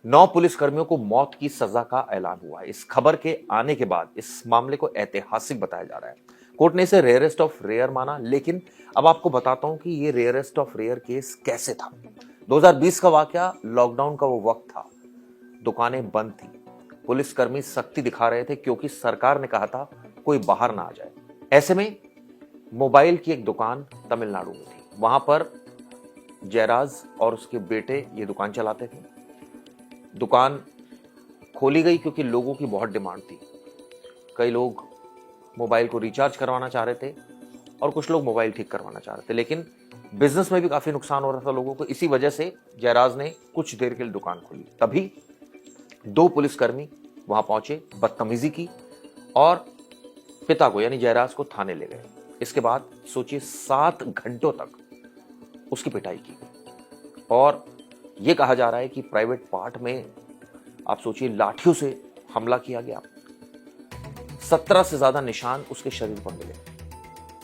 9 पुलिसकर्मियों को मौत की सजा का ऐलान हुआ है। इस खबर के आने के बाद इस मामले को ऐतिहासिक बताया जा रहा है। कोर्ट ने इसे रेयरेस्ट ऑफ रेयर माना, लेकिन अब आपको बताता हूं कि ये रेयरेस्ट ऑफ रेयर केस कैसे था। 2020 का वाकया, लॉकडाउन का वो वक्त था। दुकानें बंद थी, पुलिसकर्मी सख्ती दिखा रहे थे क्योंकि सरकार ने कहा था कोई बाहर ना आ जाए। ऐसे में मोबाइल की एक दुकान तमिलनाडु में थी। वहां पर जयराज और उसके बेटे ये दुकान चलाते थे। दुकान खोली गई क्योंकि लोगों की बहुत डिमांड थी। कई लोग मोबाइल को रिचार्ज करवाना चाह रहे थे और कुछ लोग मोबाइल ठीक करवाना चाह रहे थे, लेकिन बिजनेस में भी काफी नुकसान हो रहा था लोगों को। इसी वजह से जयराज ने कुछ देर के लिए दुकान खोली। तभी 2 पुलिसकर्मी वहां पहुंचे, बदतमीजी की और पिता को यानी जयराज को थाने ले गए। इसके बाद सोचिए 7 घंटों तक उसकी पिटाई की और यह कहा जा रहा है कि प्राइवेट पार्ट में आप सोचिए लाठियों से हमला किया गया। 17 से ज्यादा निशान उसके शरीर पर मिले।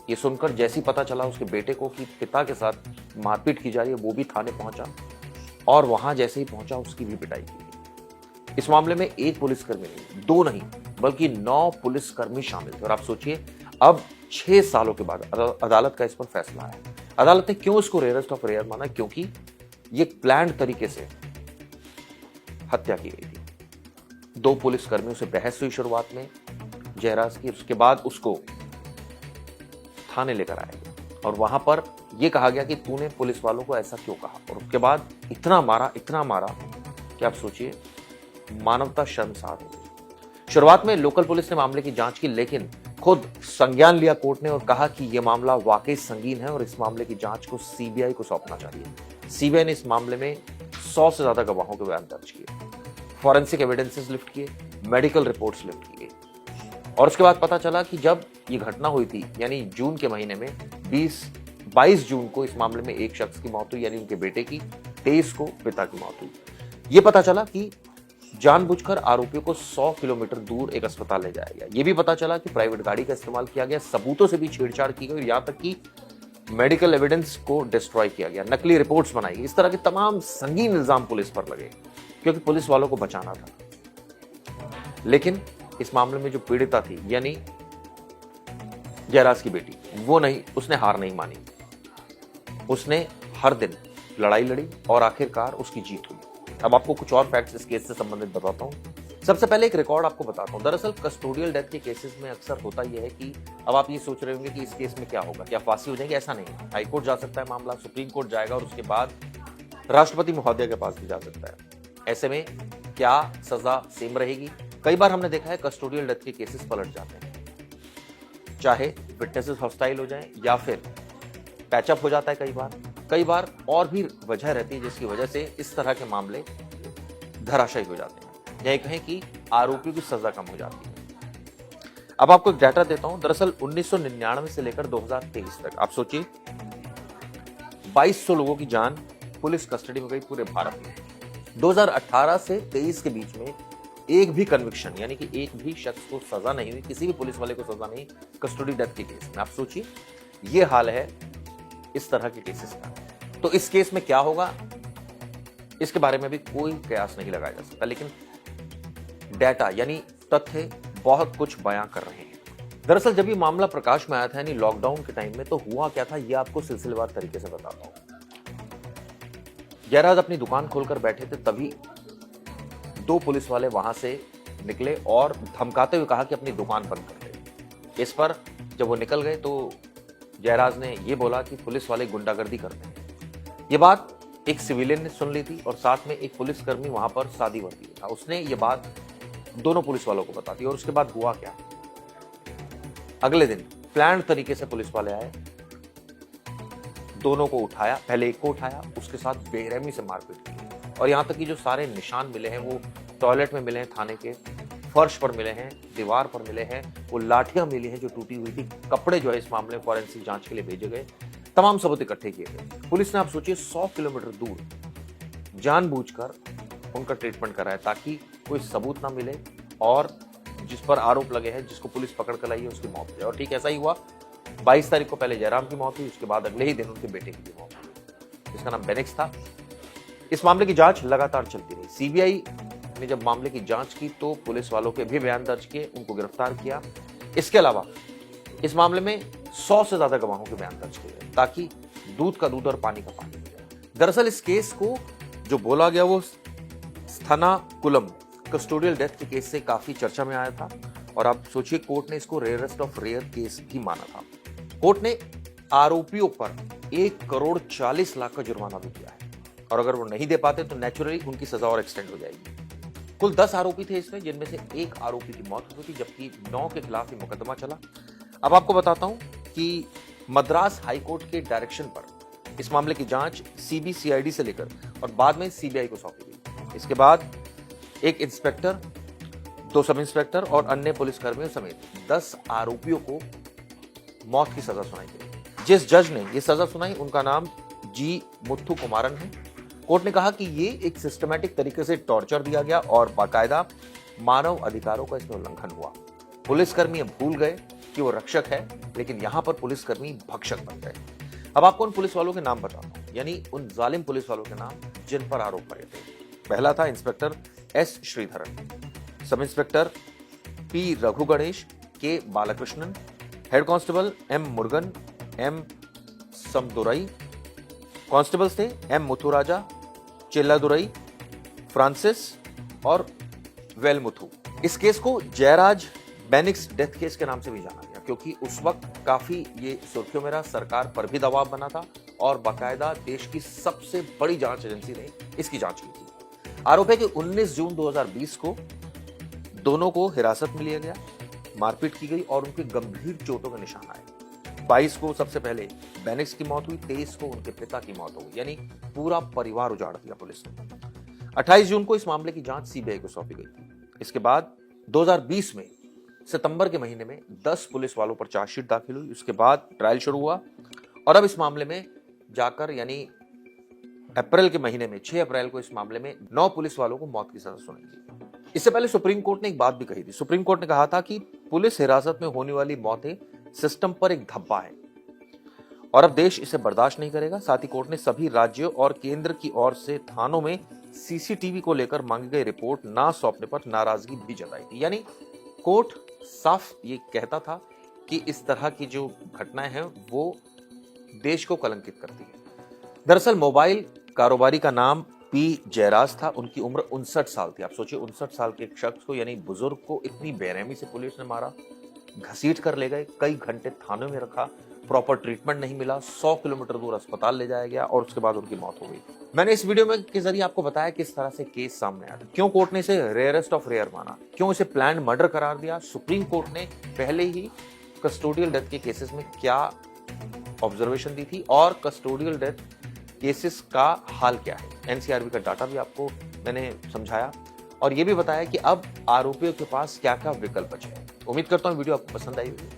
ये सुनकर जैसे ही पता चला उसके बेटे को कि पिता के साथ मारपीट की जा रही है, वो भी थाने पहुंचा और वहां जैसे ही पहुंचा उसकी भी पिटाई की। इस मामले में 1 पुलिसकर्मी नहीं, 2 नहीं, बल्कि 9 पुलिसकर्मी शामिल थे। और आप सोचिए अब 6 सालों के बाद अदालत का इस पर फैसला आया। अदालत ने क्यों इसको रेयरेस्ट ऑफ रेयर माना? क्योंकि ये प्लान्ड तरीके से हत्या की गई थी। 2 पुलिसकर्मियों से बहस हुई शुरुआत में जयराज की, उसके बाद उसको थाने लेकर आया गया और वहां पर यह कहा गया कि तूने पुलिस वालों को ऐसा क्यों कहा। और उसके बाद इतना मारा कि आप सोचिए मानवता शर्मसार हो गई। शुरुआत में लोकल पुलिस ने मामले की जांच की, लेकिन खुद संज्ञान लिया कोर्ट ने और कहा कि यह मामला वाकई संगीन है और इस मामले की जांच को सीबीआई को सौंपना चाहिए। सीबीआई ने इस मामले में 100 से ज्यादा गवाहों के बयान दर्ज किए, फॉरेंसिक एविडेंसेस लिफ्ट किए, मेडिकल रिपोर्ट्स लिफ्ट की गई। और उसके बाद पता चला कि जब ये घटना हुई थी यानी जून के महीने में 22 जून को इस मामले में एक शख्स की मौत हुई यानी उनके बेटे की, 23 को पिता की मौत हुई। ये पता चला कि जानबूझकर आरोपियों को 100 किलोमीटर दूर एक अस्पताल ले जाया गया। यह भी पता चला कि प्राइवेट गाड़ी का इस्तेमाल किया गया, सबूतों से भी छेड़छाड़ की गई, यहां तक कि मेडिकल एविडेंस को डिस्ट्रॉय किया गया, नकली रिपोर्ट्स बनाई गई। इस तरह के तमाम संगीन इल्जाम पुलिस पर लगे क्योंकि पुलिस वालों को बचाना था। लेकिन इस मामले में जो पीड़िता थी यानी जयराज की बेटी, वो नहीं, उसने हार नहीं मानी। उसने हर दिन लड़ाई लड़ी और आखिरकार उसकी जीत हुई। अब आपको कुछ और फैक्ट्स इस केस से संबंधित बताता हूं। सबसे पहले एक रिकॉर्ड आपको बताता हूं। दरअसल कस्टोडियल डेथ के केसेस में अक्सर होता यह है कि अब आप ये सोच रहे होंगे कि इस केस में क्या होगा, क्या फांसी हो जाएगी? ऐसा नहीं है। हाईकोर्ट जा सकता है मामला, सुप्रीम कोर्ट जाएगा और उसके बाद राष्ट्रपति महोदय के पास भी जा सकता है। ऐसे में क्या सजा सेम रहेगी? कई बार हमने देखा है कस्टोडियल डेथ के केसेस पलट जाते हैं, चाहे विटनेसेस हॉस्टाइल हो जाएं या फिर पैचअप हो जाता है। कई बार और भी वजह रहती है जिसकी वजह से इस तरह के मामले धराशायी हो जाते हैं, या कहें कि आरोपियों की सजा कम हो जाती है। अब आपको एक डाटा देता हूं। दरअसल 1999 से लेकर 2023 तक आप सोचिए 2200 लोगों की जान पुलिस कस्टडी में गई पूरे भारत में। 2018 से 23 के बीच में एक भी कन्विक्शन यानी कि एक भी शख्स को सजा नहीं हुई, किसी भी पुलिस वाले को सजा नहीं कस्टडी डेथ के केस में। आप सोचिए ये हाल है इस तरह के केसेस का। तो इस केस में क्या होगा इसके बारे में भी कोई कयास नहीं लगाया जा सकता, लेकिन डेटा यानी तथ्य बहुत कुछ बयां कर रहे हैं। दरअसल जब ये मामला प्रकाश में आया था यानी लॉकडाउन के टाइम में, तो हुआ क्या था ये आपको सिलसिलेवार तरीके से बताता हूं। जयराज अपनी दुकान खोलकर बैठे थे, तभी 2 पुलिस वाले वहां से निकले और धमकाते हुए कहा कि अपनी दुकान बंद कर दे। इस पर जब वो निकल गए तो जयराज ने यह बोला कि पुलिस वाले गुंडागर्दी करते हैं। ये बात एक सिविलियन ने सुन ली थी और साथ में एक पुलिसकर्मी वहां पर शादी वर्दी था, उसने ये बात दोनों पुलिस वालों को बता दी। और उसके बाद हुआ क्या, अगले दिन प्लान तरीके से पुलिस वाले आए, दोनों को उठाया, पहले एक को उठाया, उसके साथ बेरहमी से मारपीट की और यहां तक कि जो सारे निशान मिले हैं वो टॉयलेट में मिले हैं, थाने के फर्श पर मिले हैं, दीवार पर मिले हैं, वो लाठियां मिली हैं जो टूटी हुई थी, कपड़े जो है इस मामले में फॉरेंसिक जांच के लिए भेजे गए, तमाम सबूत इकट्ठे किए गए। पुलिस ने आप सोचिए 100 किलोमीटर दूर जानबूझकर उनका ट्रीटमेंट कराया ताकि कोई सबूत ना मिले और जिस पर आरोप लगे हैं, जिसको पुलिस पकड़ कर लाई है, उसकी मौत हो जाए। और ठीक ऐसा ही हुआ। 22 तारीख को पहले जयराम की मौत हुई, उसके बाद अगले ही दिन उनके बेटे की भी मौत हुई, जिसका नाम बेनिक्स था। इस मामले की जांच लगातार चलती रही। सीबीआई ने जब मामले की जांच की तो पुलिस वालों के भी बयान दर्ज किए, उनको गिरफ्तार किया। इसके अलावा इस मामले में 100 से ज्यादा गवाहों के बयान दर्ज किए गए ताकि दूध का दूध और पानी का पानी हो जाए। दरअसल इस केस को जो बोला गया वो स्थानाकुलम कस्टोडियल डेथ के केस से काफी चर्चा में आया था और आप सोचिए कोर्ट ने इसको रेयरेस्ट ऑफ रेयर केस भी माना था। कोर्ट ने आरोपियों पर 1,40,00,000 का जुर्माना भी किया है और अगर वो नहीं दे पाते तो नेचुरली उनकी सजा और एक्सटेंड हो जाएगी। कुल 10 आरोपी थे इसमें, जिनमें से एक आरोपी की मौत हुई थी जबकि 9 के खिलाफ ही मुकदमा चला। अब आपको बताता हूं कि मद्रास हाईकोर्ट के डायरेक्शन पर इस मामले की जांच सीबीसीआईडी से लेकर और बाद में सीबीआई को सौंपी गई। इसके बाद एक इंस्पेक्टर, 2 सब इंस्पेक्टर और अन्य पुलिसकर्मियों समेत 10 आरोपियों को मौत की सजा सुनाई गई। जिस जज ने यह सजा सुनाई उनका नाम जी मुथु कुमारन है। कोर्ट ने कहा कि ये एक सिस्टमैटिक तरीके से टॉर्चर दिया गया और बाकायदा मानव अधिकारों का इसमें उल्लंघन हुआ। पुलिसकर्मी भूल गए कि वो रक्षक है, लेकिन यहां पर पुलिसकर्मी भक्षक बन गए। अब आपको उन पुलिस वालों के नाम बताता हूं, यानी उन जालिम पुलिस वालों के नाम जिन पर आरोप पड़े थे। पहला था inspector S Sreedharan, sub inspector P Raghu Ganesh, K Balakrishnan, head constable M Murugan, M Samadurai, constables थे एम मुथुराजा, चेल्लादुरई, फ्रांसिस और वेलमुथु। इस केस को जयराज बेनिक्स डेथ केस के नाम से भी जाना गया क्योंकि उस वक्त काफी ये सुर्खियों में रहा, सरकार पर भी दबाव बना था और बाकायदा देश की सबसे बड़ी जांच एजेंसी ने इसकी जांच की थी। आरोप है कि 19 जून 2020 को दोनों को हिरासत में लिया गया, मारपीट की गई और उनके गंभीर चोटों के निशान आए। 22 को सबसे पहले बेनिक्स की मौत हुई, 23 को उनके पिता की मौत हो गई, यानी पूरा परिवार उजाड़ दिया पुलिस ने। 28 जून को इस मामले की जांच सीबीआई को सौंपी गई थी। इसके बाद 2020 में सितंबर के महीने में 10 पुलिस वालों पर चार्जशीट दाखिल हुई। उसके बाद ट्रायल शुरू हुआ और अब इस मामले में जाकर यानी अप्रैल के महीने में 6 अप्रैल को इस मामले में 9 पुलिस वालों को मौत की सजा सुनाई गई। इससे पहले सुप्रीम कोर्ट ने एक बात भी कही थी। सुप्रीम कोर्ट ने कहा था कि पुलिस हिरासत में होने वाली मौतें सिस्टम पर एक धब्बा है और अब देश इसे बर्दाश्त नहीं करेगा। साथ ही कोर्ट ने सभी राज्यों और केंद्र की ओर से थानों में सीसीटीवी को लेकर मांगी गई रिपोर्ट ना सौंपने पर नाराजगी भी जताई थी। यानी कोर्ट साफ ये कहता था कि इस तरह की जो घटनाएं हैं वो देश को कलंकित करती है। दरअसल मोबाइल कारोबारी का नाम पी जयराज था, उनकी उम्र 59 साल थी। आप सोचिए 59 साल के एक शख्स को यानी बुजुर्ग को इतनी बेरहमी से पुलिस ने मारा, घसीट कर ले गए, कई घंटे थानों में रखा, प्रॉपर ट्रीटमेंट नहीं मिला, 100 किलोमीटर दूर अस्पताल ले जाया गया और उसके बाद उनकी मौत हो गई। मैंने इस वीडियो में के जरिए आपको बताया किस तरह से केस सामने आया, क्यों कोर्ट ने इसे रेयरेस्ट ऑफ रेयर माना, क्यों इसे प्लान्ड मर्डर करार दिया, सुप्रीम कोर्ट ने पहले ही कस्टोडियल डेथ के केसेस में क्या ऑब्जर्वेशन दी थी और कस्टोडियल डेथ केसेस का हाल क्या है। एनसीआरबी का डाटा भी आपको मैंने समझाया और ये भी बताया कि अब आरोपियों के पास क्या क्या विकल्प बचे हैं। उम्मीद करता हूँ वीडियो आपको पसंद आई होगी।